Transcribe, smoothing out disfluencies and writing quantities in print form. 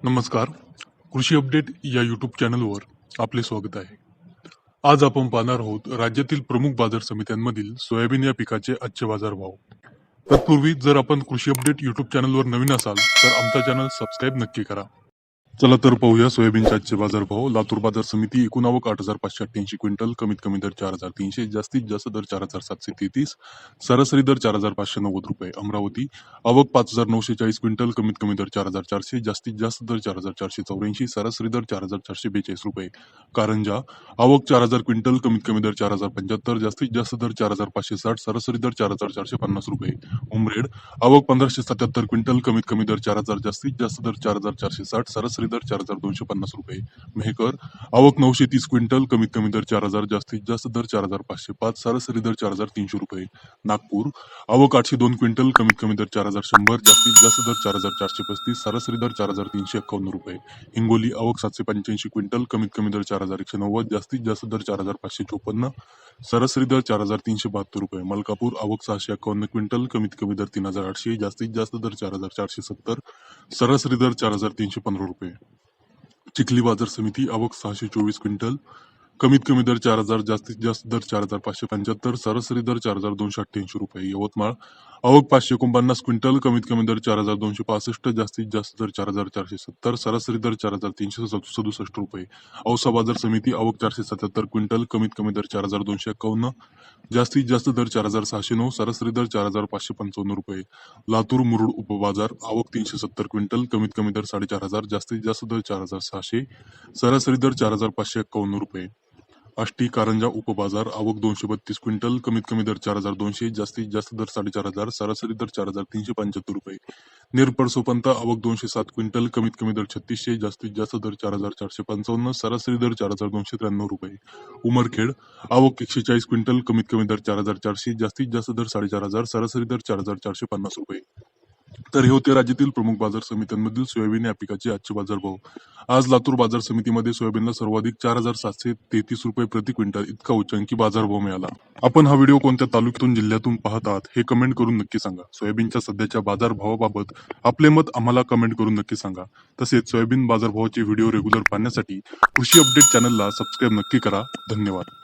नमस्कार. कृषी अपडेट या यूट्यूब चॅनलवर आपले स्वागत आहे. आज आपण पाहणार आहोत राज्यातील प्रमुख बाजार समित्यांमधील सोयाबीन या पिकाचे आजचे बाजारभाव. तत्पूर्वी जर आपण कृषी अपडेट यूट्यूब चॅनलवर नवीन असाल तर आमचा चॅनल सबस्क्राईब नक्की करा. चला तर पाहूया सोयाबीनचे आजचे बाजारभाव. लातूर बाजार समिती एकूण आवक 8,588 क्विंटल, कमीत कमी दर 4,300, जास्तीत जास्त दर 4,733, सरासरी दर 4,590 रुपये. अमरावती आवक 5,940 क्विंटल, कमीत कमी दर 4,400, जास्तीत जास्त दर 4,484, सरासरी दर 4,442 रुपये. कारंजा आवक 4,000 क्विंटल, कमीत कमी दर 4,075, जास्तीत जास्त दर 4,560, सरासरी दर 4,450 रुपये. उमरेड आवक 1,577 क्विंटल, कमीत कमी दर 4,000, जास्तीत जास्त दर 4,460, सरासरी दर 4,250 रुपये. मेहकर आवक 930 क्विंटल, कमीत कमी दर 4,000, जास्तीत जास्त दर 4,505, सरासरी दर 4,300 रुपये. नागपूर आवक 802 क्विंटल, कमीत कमी दर 4,100, जास्तीत जास्त दर 4,435, सरासरी दर 4,351 रुपये. हिंगोली आवक 785 क्विंटल, कमीत कमी दर 4,190, जास्तीत जास्त दर 4,554, सरासरी दर 4,372 रुपये. मलकापूर आवक 651 क्विंटल, कमीत कमी दर 3,800, जास्तीत जास्त दर 4,470, सरासरी दर 4,315 रुपये. चिखली बाजार समिती आवक 624 क्विंटल, कमीत कमी दर 4,000, जास्तीत जास्त दर 4,575, सरासरी दर 4,288 रुपये. यवतमाळ आवक 549 क्विंटल, कमीत कमी दर 4,265, जास्तीत जास्त दर 4,470, सरासरी दर 4,367 रुपये. औसा बाजार समिती आवक 477 क्विंटल, कमीत कमी दर 4,251, जास्तीत जास्त दर 4,609, सरासरी दर 4,555 रुपये. लातूर मुरुड उपबाजार आवक 370 क्विंटल, कमीत कमी दर 4,500, जास्तीत जास्त दर 4,600, सरासरी दर 4,551 रुपये. आष्टी कारंजा उपबाजार आवक 232 क्विंटल, कमीत कमी दर 4,200, जास्तीत जास्त दर 4,500, सरासरी दर 4,375 रुपये. नेरपरसोपंता आवक 207 क्विंटल, कमीत कमी दर 3,600, जास्तीत जास्त दर 4,455, सरासरी दर 4,293 रुपये. उमरखेड आवक 140 क्विंटल, कमीत कमी दर 4,400, जास्तीत जास्त दर 4,500, सरासरी दर 4,450 रुपये. तर हे होते राज्यातील प्रमुख बाजार समित्यांमधील सोयाबीन या पिकाचे आजचे बाजारभाव. आज लातूर बाजार समितीमध्ये सोयाबीनला सर्वाधिक 4,733 रुपये प्रति क्विंटल इतका उच्चांकी बाजारभाव मिळाला. आपण हा व्हिडिओ कोणत्या तालुक्यातून जिल्ह्यातून पाहत आहात हे कमेंट करून नक्की सांगा. सोयाबीनच्या सध्याच्या बाजारभावाबाबत आपले मत आम्हाला कमेंट करून नक्की सांगा. तसेच सोयाबीन बाजारभावाचे व्हिडिओ रेग्युलर पाहण्यासाठी कृषी अपडेट चॅनलला सबस्क्राईब नक्की करा. धन्यवाद.